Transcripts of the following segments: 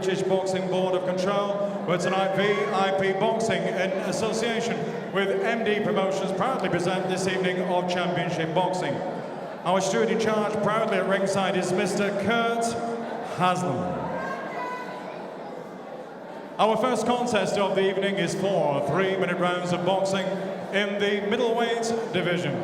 British Boxing Board of Control, but tonight VIP Boxing in association with MD Promotions proudly present this evening of Championship Boxing. Our steward in charge proudly at ringside is Mr. Kurt Haslam. Our first contest of the evening is 4 3-minute rounds of boxing in the middleweight division.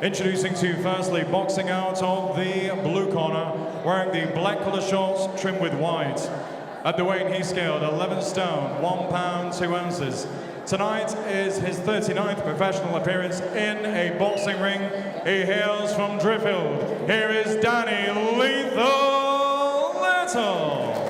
Introducing to you firstly, boxing out of the blue corner, wearing the black colour shorts trimmed with white. At the weight he scaled 11 stone, 1 pound 2 ounces. Tonight is his 39th professional appearance in a boxing ring. He hails from Driffield. Here is Danny Lethal Little.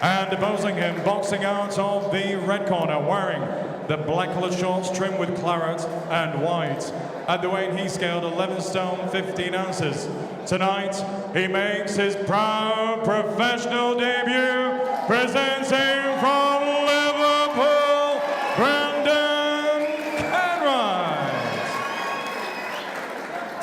And opposing him, boxing out of the red corner, wearing the black coloured shorts trimmed with claret and white. At the weight he scaled 11 stone 15 ounces. Tonight he makes his proud professional debut, presenting from Liverpool, Brendan Kenwright.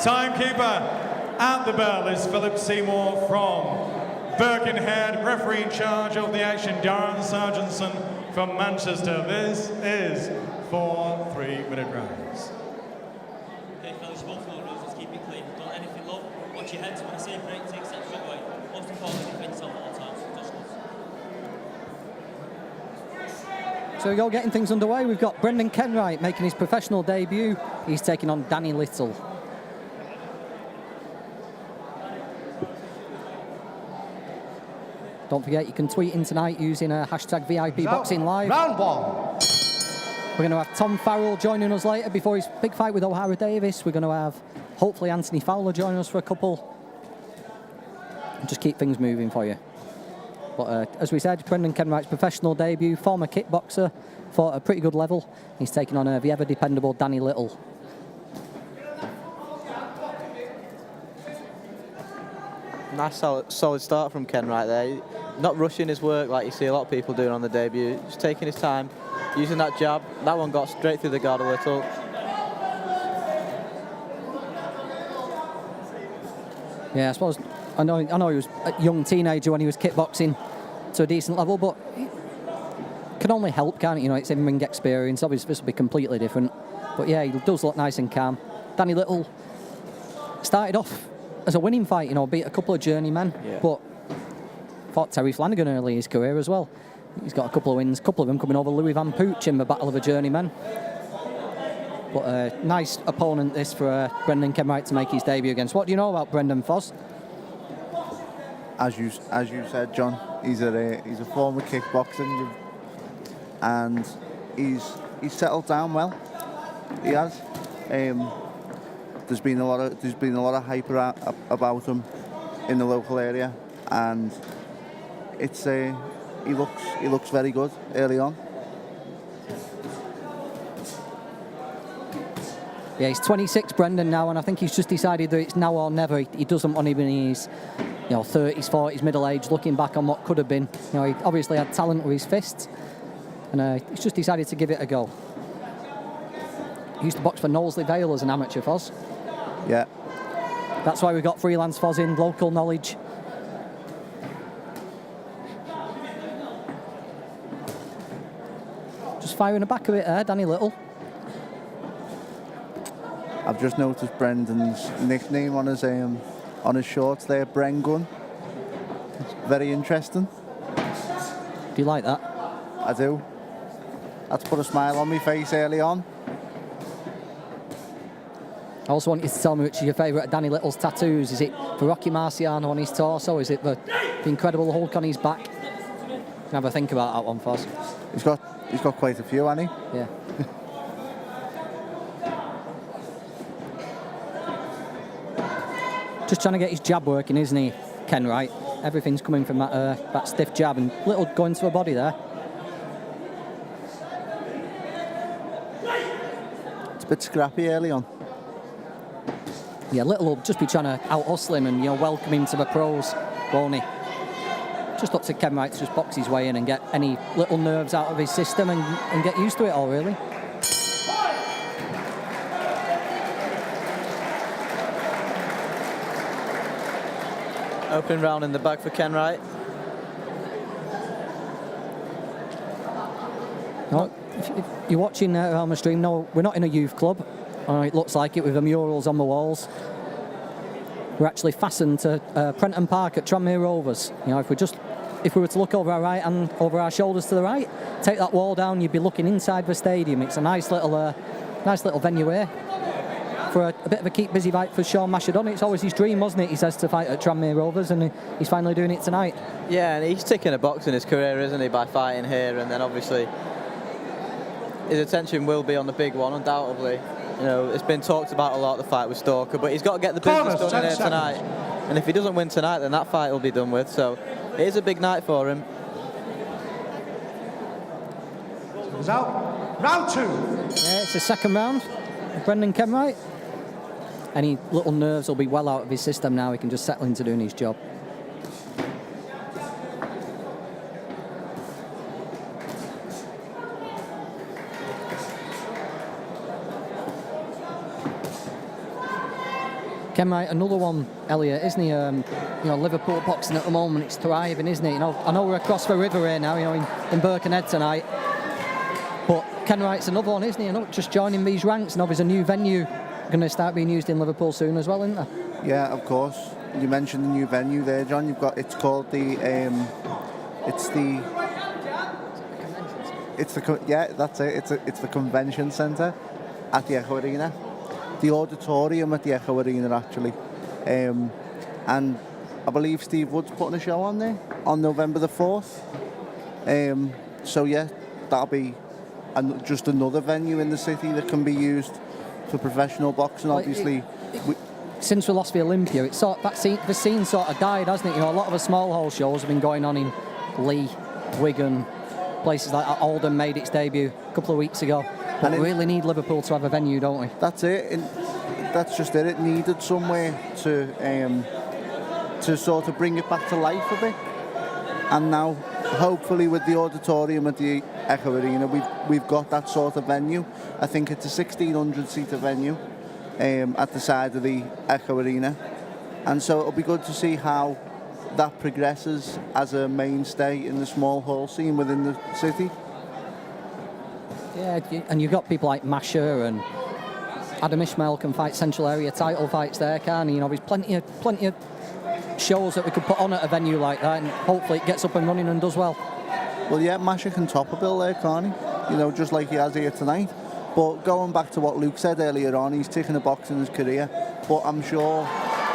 Timekeeper at the bell is Philip Seymour from Birkenhead. Referee in charge of the action, Darren Sargentson from Manchester. This is 4 3-minute rounds. Okay, fellas, both know the rules, just keep it clean. Don't let anything low. Watch your heads when I say break, take steps straight away. Most importantly, defend yourself at all times. Just So we go, getting things underway. We've got Brendan Kenwright making his professional debut. He's taking on Danny Little. Don't forget, you can tweet in tonight using hashtag VIP Boxing Live. Round 1. We're going to have Tom Farrell joining us later before his big fight with O'Hara Davis. We're going to have, hopefully, Anthony Fowler joining us for a couple. And just keep things moving for you. But as we said, Brendan Kenwright's professional debut, former kickboxer, fought at a pretty good level. He's taking on the ever-dependable Danny Little. Nice solid start from Kenwright there. Not rushing his work like you see a lot of people doing on the debut. Just taking his time, using that jab. That one got straight through the guard a little. Yeah, I suppose, I know he was a young teenager when he was kickboxing to a decent level, but it can only help, can't it? You know, it's him ring experience. Obviously, this will be completely different. But yeah, he does look nice and calm. Danny Little started off as a winning fight, you know, beat a couple of journeymen, but fought Terry Flanagan early in his career as well. He's got a couple of wins, a couple of them coming over Louis Van Pooch in the Battle of a Journeyman. But a nice opponent this for Brendan Kenwright to make his debut against. What do you know about Brendan, Foz? As you said, John, he's a former kickboxer, and he's settled down well. He has. There's been a lot of hype about him in the local area, and it's he looks very good early on. Yeah, he's 26, Brendan, now, and I think he's just decided that it's now or never. He doesn't want to be in his 30s, 40s, middle age, looking back on what could have been. You know, he obviously had talent with his fists, and he's just decided to give it a go. He used to box for Knowsley Vale as an amateur, Foz. Yeah. That's why we've got freelance Foz in, local knowledge. Just firing the back of it there, Danny Little. I've just noticed Brendan's nickname on his shorts there, Bren Gun. Very interesting. Do you like that? I do. That's put a smile on my face early on. I also want you to tell me which is your favourite of Danny Little's tattoos. Is it for Rocky Marciano on his torso? Is it the incredible Hulk on his back? Have a think about that one, Foz. He's got quite a few, hasn't he? Yeah. Just trying to get his jab working, isn't he, Kenwright? Everything's coming from that stiff jab, and Little going to the body there. It's a bit scrappy early on. Yeah, Little will just be trying to out-hustle him and welcome him to the pros, won't he? Just up to Kenwright to just box his way in and get any little nerves out of his system and get used to it all, really. Opening round in the bag for Kenwright. you're watching on the stream. No, we're not in a youth club. It looks like it with the murals on the walls. We're actually fastened to Prenton Park at Tranmere Rovers. You know, if we were to look over our right and over our shoulders to the right, take that wall down, you'd be looking inside the stadium. It's a nice little venue here for a bit of a keep busy fight for Sean Mashadon. It's always his dream, wasn't it? He says, to fight at Tranmere Rovers, and he's finally doing it tonight. Yeah, and he's ticking a box in his career, isn't he, by fighting here, and then obviously his attention will be on the big one, undoubtedly. You know, it's been talked about a lot, the fight with Stalker, but he's got to get the business done in here tonight. And if he doesn't win tonight, then that fight will be done with. So it is a big night for him. It's out. Round 2. Yeah, it's the second round. Brendan Kenwright. Any little nerves will be well out of his system now. He can just settle into doing his job. Kenwright, another one, Elliot, isn't he? You know, Liverpool boxing at the moment, it's thriving, isn't it? You know, I know we're across the river here now, you know, in Birkenhead tonight. But Kenwright's another one, isn't he? You know, just joining these ranks. Now there's a new venue going to start being used in Liverpool soon as well, isn't there? Yeah, of course. You mentioned the new venue there, John. It's called the convention centre at the Echo Arena. The auditorium at the Echo Arena, actually. And I believe Steve Wood's putting a show on there on November the 4th. So yeah, that'll be just another venue in the city that can be used for professional boxing. Obviously, since we lost the Olympia, it's the scene sort of died, hasn't it? You know, a lot of the small hall shows have been going on in Leigh, Wigan, places like that. Oldham made its debut a couple of weeks ago. But we really need Liverpool to have a venue, don't we? That's it. And that's just it. It needed somewhere to sort of bring it back to life a bit. And now, hopefully, with the auditorium at the Echo Arena, we've got that sort of venue. I think it's a 1,600-seater venue at the side of the Echo Arena. And so it'll be good to see how that progresses as a mainstay in the small hall scene within the city. Yeah, and you've got people like Masha and Adam Ishmael can fight Central Area title fights there, can't he? You know, there's plenty of shows that we could put on at a venue like that, and hopefully it gets up and running and does well. Well, yeah, Masha can top a bill there, can't he? You know, just like he has here tonight. But going back to what Luke said earlier on, he's ticking a box in his career. But I'm sure,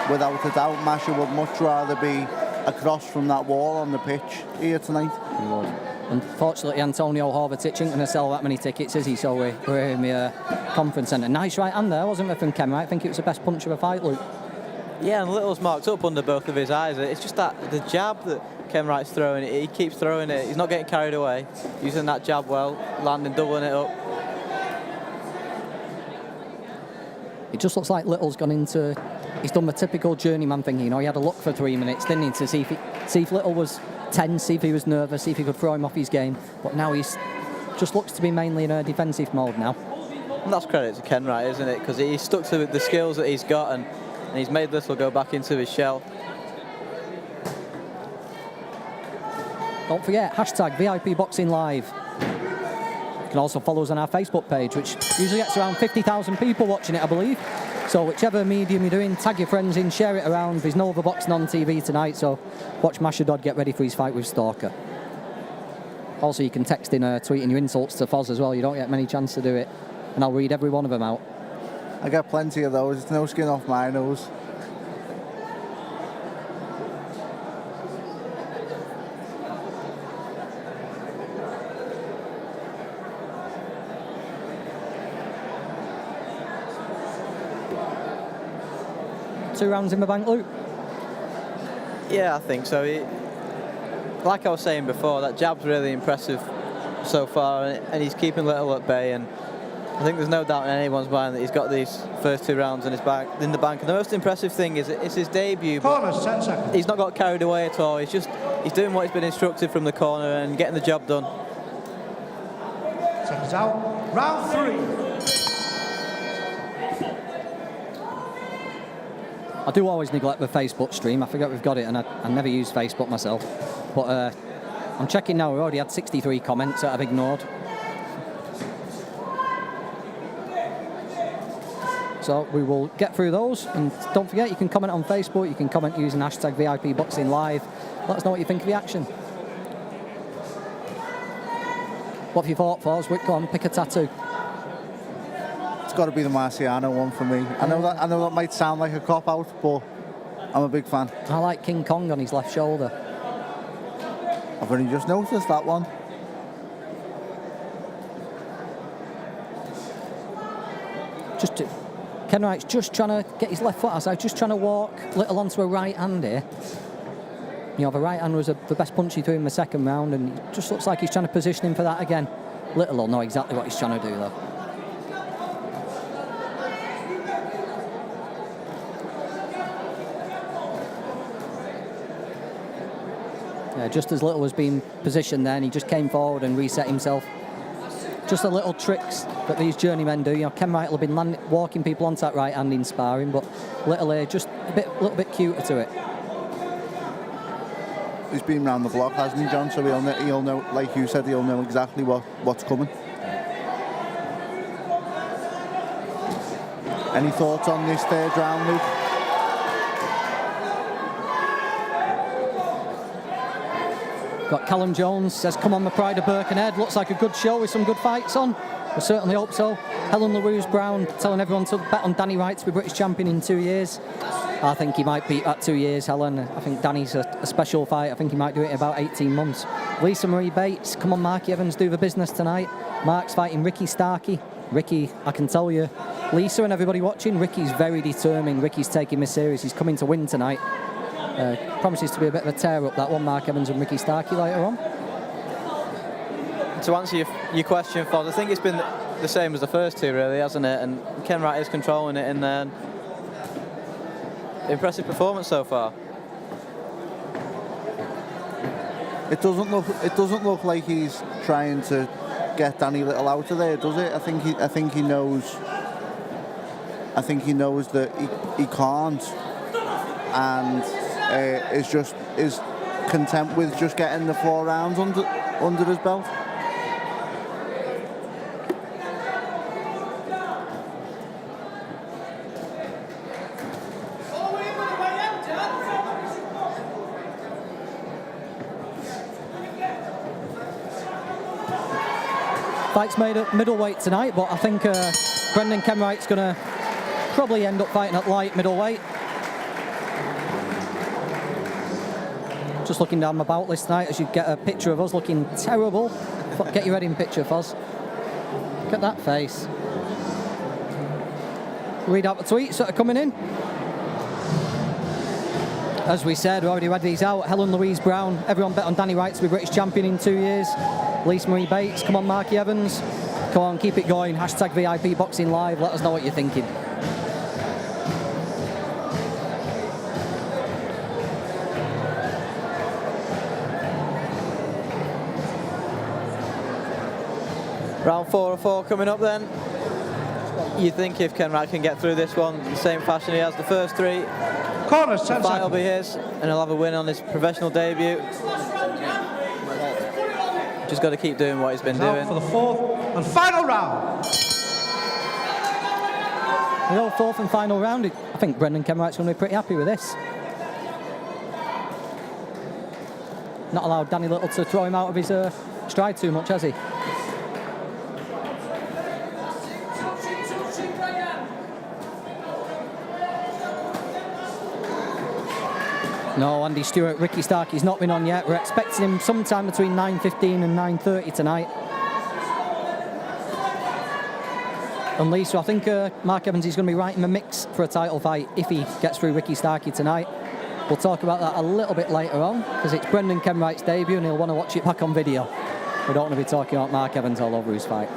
without a doubt, Masha would much rather be across from that wall on the pitch here tonight. He would. Unfortunately, Antonio Horvatic isn't going to sell that many tickets, is he? So we're in the conference centre. Nice right hand there, wasn't it, from Kenwright? I think it was the best punch of the fight, Luke. Yeah, and Little's marked up under both of his eyes. It's just that the jab that Kenwright's throwing, he keeps throwing it. He's not getting carried away, using that jab well, landing, doubling it up. It just looks like Little's gone into... He's done the typical journeyman thing, you know. He had a look for 3 minutes, didn't he, to see if Little was tense, see if he was nervous, see if he could throw him off his game. But now he's just looks to be mainly in a defensive mode now. And that's credit to Kenwright, isn't it? Because he's stuck to the skills that he's got, and he's made Little go back into his shell. Don't forget, hashtag VIP Boxing Live. You can also follow us on our Facebook page, which usually gets around 50,000 people watching it, I believe. So whichever medium you're doing, tag your friends in, share it around. There's no other boxing on TV tonight, so watch Mashadod get ready for his fight with Stalker. Also, you can text in, tweeting your insults to Foz as well. You don't get many chance to do it, and I'll read every one of them out. I get plenty of those. It's no skin off my nose. Two rounds in the bank, Luke? Yeah, I think so. Like I was saying before, that jab's really impressive so far, and he's keeping Little at bay, and I think there's no doubt in anyone's mind that he's got these first 2 rounds in the bank. And the most impressive thing is it's his debut, Corners, 10 seconds. He's not got carried away at all. He's doing what he's been instructed from the corner and getting the job done. Seconds out. Round 3. I do always neglect the Facebook stream. I forget we've got it, and I never use Facebook myself. But I'm checking now. We already had 63 comments that I've ignored. So we will get through those, and don't forget, you can comment on Facebook, you can comment using hashtag VIP Boxing Live. Let us know what you think of the action. What have you thought, Foz? Go on, pick a tattoo. It's got to be the Marciano one for me. I know that might sound like a cop out, but I'm a big fan. I like King Kong on his left shoulder. I've only just noticed that one. Kenwright's just trying to get his left foot outside, just trying to walk Little onto a right hand here. You know, the right hand was the best punch he threw in the second round, and it just looks like he's trying to position him for that again. Little will know exactly what he's trying to do, though. Yeah, just as Little was being positioned then, he just came forward and reset himself. Just the little tricks that these journeymen do. You know, Kenwright will have been walking people onto that right hand in sparring, but Little here just a little bit cuter to it. He's been round the block, hasn't he, John? So he'll know, like you said, he'll know exactly what's coming. Any thoughts on this third round, Luke? Got Callum Jones says, "Come on, my pride of Birkenhead. Looks like a good show with some good fights on." We certainly hope so. Helen Louise Brown telling everyone to bet on Danny Wright to be British champion in 2 years. I think he might beat that 2 years, Helen. I think Danny's a special fight. I think he might do it in about 18 months. Lisa Marie Bates, "Come on, Marky Evans, do the business tonight." Mark's fighting Ricky Starkey. Ricky, I can tell you, Lisa and everybody watching, Ricky's very determined. Ricky's taking this serious. He's coming to win tonight. Promises to be a bit of a tear-up, that one, Mark Evans and Ricky Starkey later on. To answer your question, Foz, I think it's been the same as the first two, really, hasn't it? And Kenwright is controlling it in there. Impressive performance so far. It doesn't look like he's trying to get Danny Little out of there, does it? I think he knows that he can't, and is content with just getting the 4 rounds under his belt. Fight's made at middleweight tonight, but I think Brendan Kenwright's going to probably end up fighting at light middleweight. Just looking down my bout list tonight as you get a picture of us looking terrible. Get your head in picture, Foz. Look at that face. Read out the tweets that are coming in. As we said, we already read these out. Helen Louise Brown, everyone bet on Danny Wright to be British champion in 2 years. Lisa Marie Bates, "Come on, Marky Evans. Come on, keep it going. Hashtag VIP Boxing Live. Let us know what you're thinking." Round 4 of 4 coming up then. You think if Kenwright can get through this one in the same fashion he has the first 3, Corners, the 10 fight will seconds. be his, and he'll have a win on his professional debut. Just got to keep doing what he's been Now doing. for the 4th and final round. The 4th and final round. I think Brendan Kenwright's going to be pretty happy with this. Not allowed Danny Little to throw him out of his stride too much, has he? No, Andy Stewart, Ricky Starkey's not been on yet. We're expecting him sometime between 9:15 and 9:30 tonight. And Lisa, I think Mark Evans is going to be right in the mix for a title fight if he gets through Ricky Starkey tonight. We'll talk about that a little bit later on, because it's Brendan Kenwright's debut and he'll want to watch it back on video. We don't want to be talking about Mark Evans all over his fight.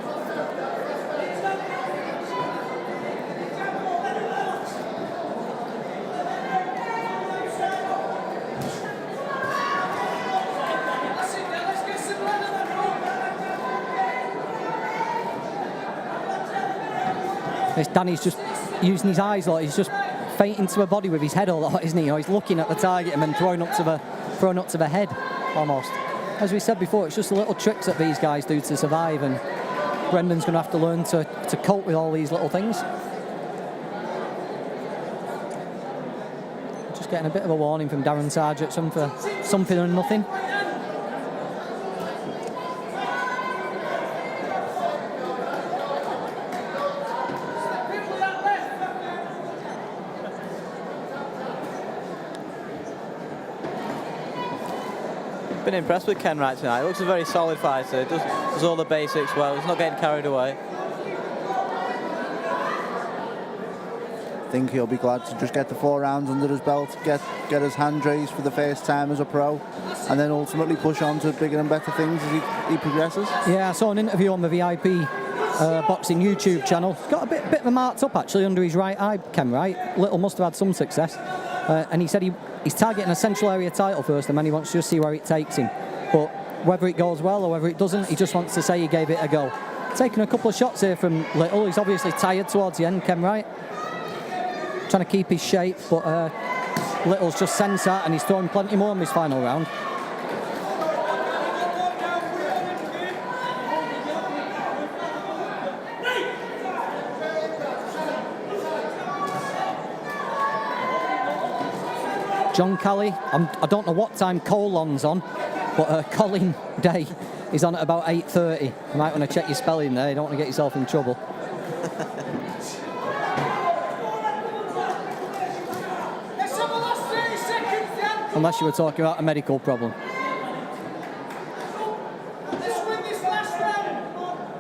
Danny's just using his eyes a lot. He's just fainting to a body with his head a lot, isn't he? You know, he's looking at the target and then throwing up to the head, almost. As we said before, it's just the little tricks that these guys do to survive, and Brendan's going to have to learn to cope with all these little things. Just getting a bit of a warning from Darren Sargent, for something and nothing. Been impressed with Kenwright tonight. He looks a very solid fighter. Does all the basics well. He's not getting carried away. I think he'll be glad to just get the 4 rounds under his belt, get his hand raised for the first time as a pro, and then ultimately push on to bigger and better things as he progresses. Yeah, I saw an interview on the VIP boxing YouTube channel. He's got a bit of a marked up actually under his right eye, Kenwright. Little must have had some success. And he said he's targeting a central area title first, and then he wants to just see where it takes him. But whether it goes well or whether it doesn't, he just wants to say he gave it a go. Taking a couple of shots here from Little. He's obviously tired towards the end, Kenwright. Trying to keep his shape, but Little's just sensed that, and he's throwing plenty more in this final round. John Kelly, I don't know what time Colon's on, but Colin Day is on at about 8:30. You might want to check your spelling there, you don't want to get yourself in trouble. Unless you were talking about a medical problem.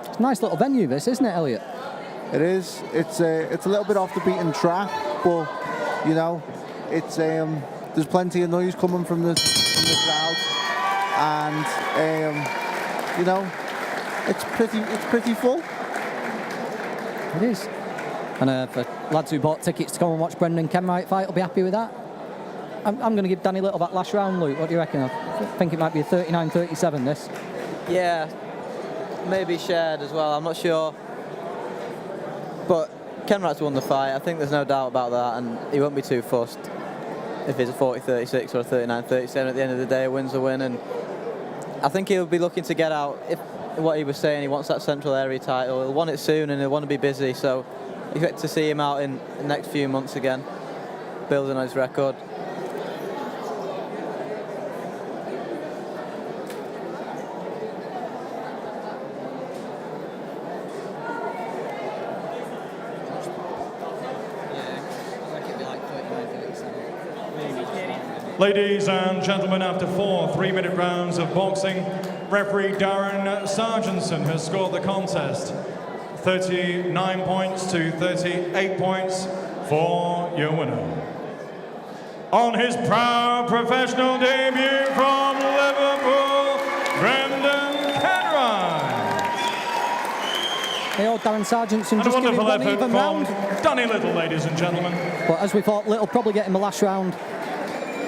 It's a nice little venue this, isn't it, Elliot? It is. It's a little bit off the beaten track, but you know, it's there's plenty of noise coming from the crowd, and you know, it's pretty full. It is. And for lads who bought tickets to go and watch Brendan Kenwright fight, will be happy with that. I'm going to give Danny Little that last round, Luke. What do you reckon? I think it might be a 39-37, this. Yeah, maybe shared as well. I'm not sure. But Kenwright's won the fight. I think there's no doubt about that, and he won't be too fussed if it's a 40-36 or a 39-37. At the end of the day, a win's a win, and I think he'll be looking to get out. If what he was saying, he wants that central area title. He'll want it soon, and he'll want to be busy. So, expect to see him out in the next few months again, building on his record. Ladies and gentlemen, after 4 3-minute rounds of boxing, referee Darren Sargentson has scored the contest 39 points to 38 points for your winner. On his proud professional debut from Liverpool, Brendan Kenwright. Hey, old Darren Sargentson And a just giving wonderful one effort even from round. Danny Little, ladies and gentlemen. But as we thought, Little probably get him the last round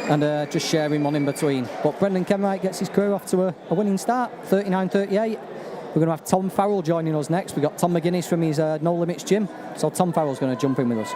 and just share him one in between. But Brendan Kenwright gets his career off to a winning start, 39-38. We're going to have Tom Farrell joining us next. We've got Tom McGuinness from his No Limits gym. So Tom Farrell's going to jump in with us.